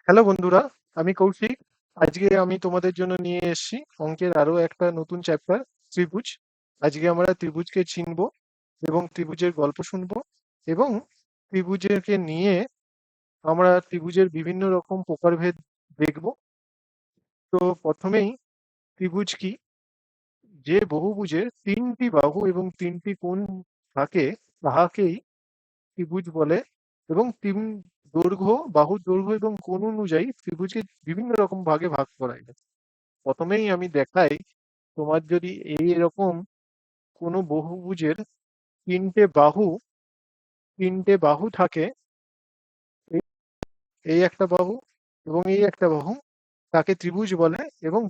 Hello বন্ধুরা, আমি কৌশিক। আজকে আমি তোমাদের জন্য নিয়ে এসেছি অঙ্কের আরো একটা নতুন চ্যাপ্টার, ত্রিভুজ। আজকে আমরা ত্রিভুজকে চিনবো এবং ত্রিভুজের গল্প শুনবো এবং ত্রিভুজকে নিয়ে আমরা ত্রিভুজের বিভিন্ন রকম প্রকারভেদ দেখব। তো প্রথমেই ত্রিভুজ কি? যে বহুভুজের তিনটি বাহু এবং তিনটি কোণ থাকে তাহাকেই ত্রিভুজ বলে। এবং তিন দৈর্ঘ্য, বাহুর দৈর্ঘ্য এবং কোণ অনুযায়ী ত্রিভুজকে বিভিন্ন রকম ভাগে ভাগ করা যায়। প্রথমেই আমি দেখাই, তোমার যদি এই এরকম কোনো বহুভুজের তিনটে বাহু তিনটে বাহু থাকে, এই এই একটা বাহু এবং এই একটা বাহু, তাকে ত্রিভুজ বলে। এবং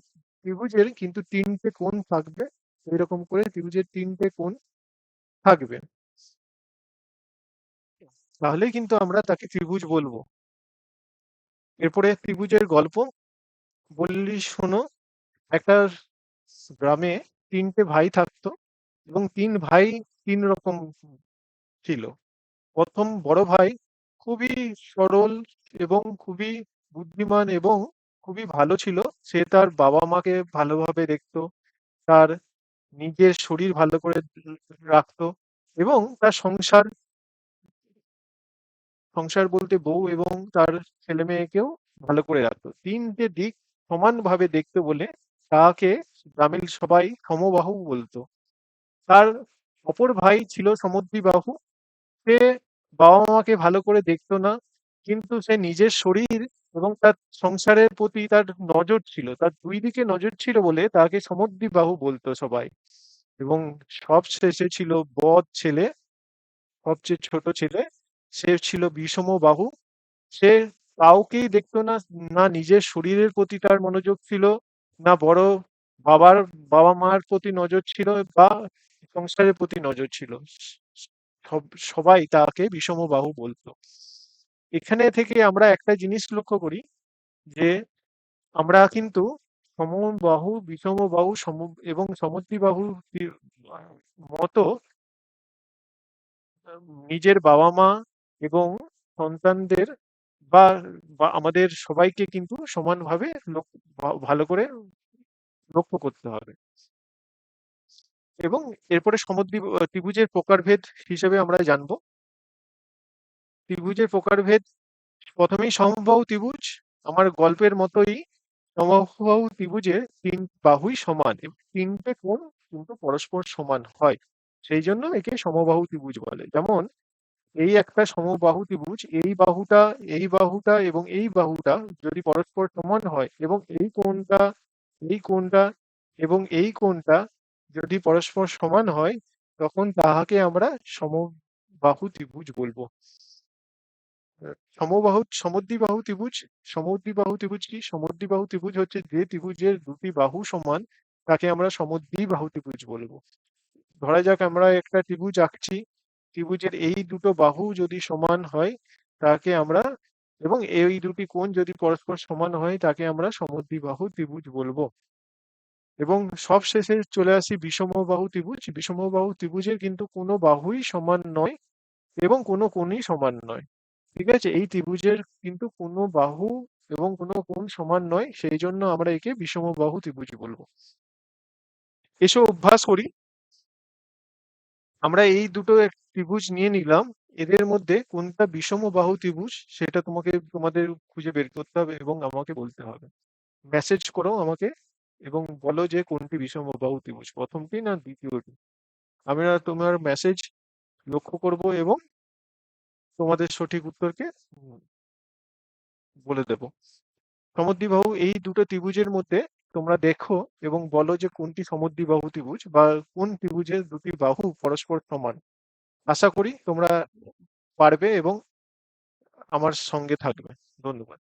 ত্রিভুজের কিন্তু তিনটে কোণ থাকবে, এরকম করে ত্রিভুজের তিনটে কোণ থাকবে, তাহলেই কিন্তু আমরা তাকে ত্রিভুজ বলবো। এরপরে ত্রিভুজের গল্প বললি, শোনো। একটা গ্রামে তিনটে ভাই থাকতো এবং তিন ভাই তিন রকম ছিল। প্রথম বড় ভাই খুবই সরল এবং খুবই বুদ্ধিমান এবং খুবই ভালো ছিল। সে তার বাবা মাকে ভালোভাবে দেখতো, তার নিজের শরীর ভালো করে রাখতো এবং তার সংসার সংসার বলতে বউ এবং তার ছেলে মেয়েকেও ভালো করে রাখতো। তিনটে দিক সমানভাবে দেখতো বলে তাকে গ্রামের সবাই সমবাহু বলতো। তার অপর ভাই ছিল সমদ্বিবাহু। সে বাবা-মাকে ভালো করে দেখতো না, কিন্তু সে নিজের শরীর এবং তার সংসারের প্রতি তার নজর ছিল। তার ২ দিকে নজর ছিল বলে তাকে সমদ্বিবাহু বলতো সবাই। এবং সবশেষে ছিল বদ ছেলে, সবচেয়ে ছোট ছেলে। সে ছিল বিষমবাহু। সে কাউকেই দেখতো না, না নিজের শরীরের প্রতি তার মনোযোগ ছিল, না বড় বাবার বাবা-মার প্রতি নজর ছিল বা সংসারের প্রতি নজর ছিল। সবাই তাকে বিষমবাহু বলতো। এখানে থেকে আমরা একটা জিনিস লক্ষ্য করি যে আমরা কিন্তু সমবাহু, বিষমবাহু এবং সমদ্বিবাহু মতো নিজের বাবা-মা এবং সন্তানদের বা আমাদের সবাইকে কিন্তু সমানভাবে ভালো করে লক্ষ্য করতে হবে। এবং এরপরে ত্রিভুজের প্রকারভেদ হিসেবে আমরা জানবো। ত্রিভুজের প্রকারভেদ, প্রথমেই সমবাহু ত্রিভুজ। আমার গল্পের মতোই সমবাহু ত্রিভুজের তিন বাহুই সমান এবং তিনটে কোণ কিন্তু পরস্পর সমান হয়, সেই জন্য একে সমবাহু ত্রিভুজ বলে। যেমন এই একটা সমবাহু ত্রিভুজ, এই বাহুটা এবং এই বাহুটা যদি পরস্পর সমান হয় এবং এই কোণটা এবং এই কোণটা যদি পরস্পর সমান হয়, তখন তাহাকে আমরা সমবাহু ত্রিভুজ বলবো। সমদ্বিবাহু ত্রিভুজ কি? সমদ্বিবাহু ত্রিভুজ হচ্ছে যে ত্রিভুজের দুটি বাহু সমান, তাকে আমরা সমদ্বিবাহু ত্রিভুজ বলবো। ধরা যাক আমরা একটা ত্রিভুজ আঁকছি, ত্রিভুজের এই দুটো বাহু যদি সমান হয় তাকে আমরা, এবং এই দুটি কোণ যদি পরস্পর সমান হয়, তাকে আমরা সমদ্বিবাহু ত্রিভুজ বলবো। এবং সবশেষে চলে আসি বিষমবাহু ত্রিভুজ। বিষমবাহু ত্রিভুজের কিন্তু কোনো বাহুই সমান নয় এবং কোনো কোণই সমান নয়। ঠিক আছে, এই ত্রিভুজের কিন্তু কোনো বাহু এবং কোনো কোণ সমান নয়, সেই জন্য আমরা একে বিষমবাহু ত্রিভুজ বলবো। এসো অভ্যাস করি। আমরা এই দুটো ত্রিভুজ নিয়ে নিলাম, এদের মধ্যে কোনটা বিষমবাহু ত্রিভুজ সেটা তোমাদের খুঁজে বের করতে হবে এবং আমাকে বলতে হবে। মেসেজ করো আমাকে এবং বলো যে কোনটি বিষমবাহু ত্রিভুজ, প্রথমটি না দ্বিতীয়টি। আমরা তোমার মেসেজ লক্ষ্য করব এবং তোমাদের সঠিক উত্তরকে বলে দেব। সমদ্বিবাহু এই দুটো ত্রিভুজের মধ্যে তোমরা দেখো এবং বলো যে কোনটি সমদ্বিবাহু ত্রিভুজ বা কোন ত্রিভুজের দুটি বাহু পরস্পর সমান। আশা করি তোমরা পারবে এবং আমার সঙ্গে থাকবে। ধন্যবাদ।